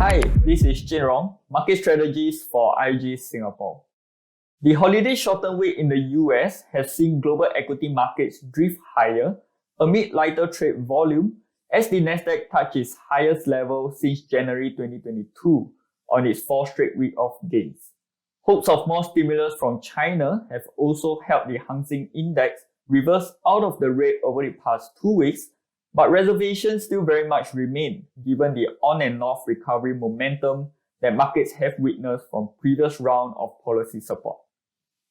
Hi, this is Jin Rong, Market Strategies for IG Singapore. The holiday shortened week in the US has seen global equity markets drift higher amid lighter trade volume as the Nasdaq touched its highest level since January 2022 on its fourth straight week of gains. Hopes of more stimulus from China have also helped the Hang Seng Index reverse out of the red over the past 2 weeks, but reservations still very much remain given the on and off recovery momentum that markets have witnessed from previous round of policy support.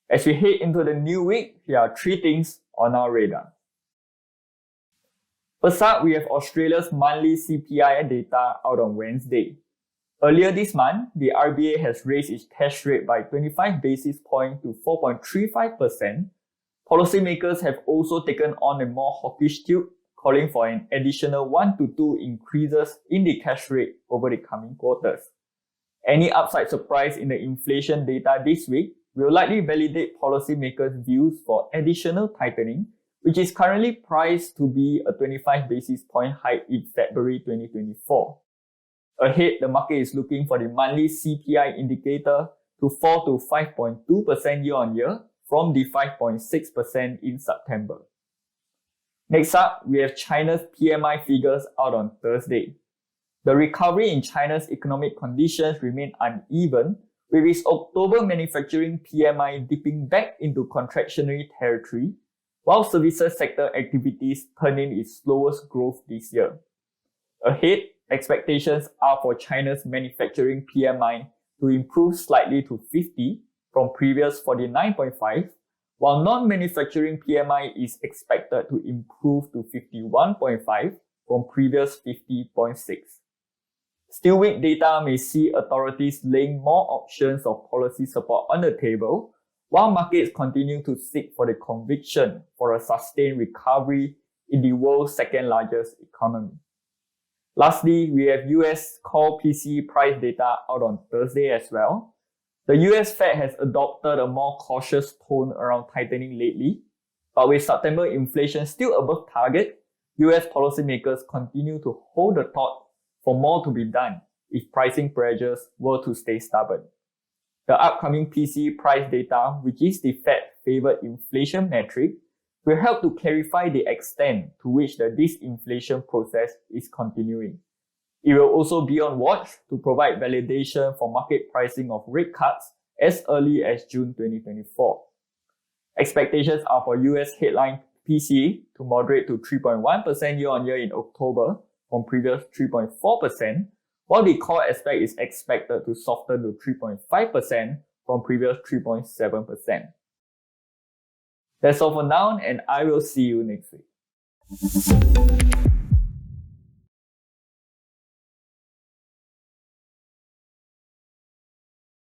As we head into the new week, here are 3 things on our radar. First up, we have Australia's monthly CPI data out on Wednesday. Earlier this month, the RBA has raised its cash rate by 25 basis points to 4.35%. Policymakers have also taken on a more hawkish tilt, calling for an additional 1 to 2 increases in the cash rate over the coming quarters. Any upside surprise in the inflation data this week will likely validate policymakers' views for additional tightening, which is currently priced to be a 25 basis point hike in February 2024. Ahead, the market is looking for the monthly CPI indicator to fall to 5.2% year-on-year from the 5.6% in September. Next up, we have China's PMI figures out on Thursday. The recovery in China's economic conditions remain uneven, with its October manufacturing PMI dipping back into contractionary territory, while services sector activities turn in its slowest growth this year. Ahead, expectations are for China's manufacturing PMI to improve slightly to 50 from previous 49.5, while non-manufacturing PMI is expected to improve to 51.5 from previous 50.6. Still weak data may see authorities laying more options of policy support on the table, while markets continue to seek for the conviction for a sustained recovery in the world's second largest economy. Lastly, we have US core PCE price data out on Thursday as well. The US Fed has adopted a more cautious tone around tightening lately, but with September inflation still above target, US policymakers continue to hold the thought for more to be done if pricing pressures were to stay stubborn. The upcoming PCE price data, which is the Fed-favored inflation metric, will help to clarify the extent to which the disinflation process is continuing. It will also be on watch to provide validation for market pricing of rate cuts as early as June 2024. Expectations are for US headline PCE to moderate to 3.1% year-on-year in October from previous 3.4%, while the core aspect is expected to soften to 3.5% from previous 3.7%. That's all for now, and I will see you next week.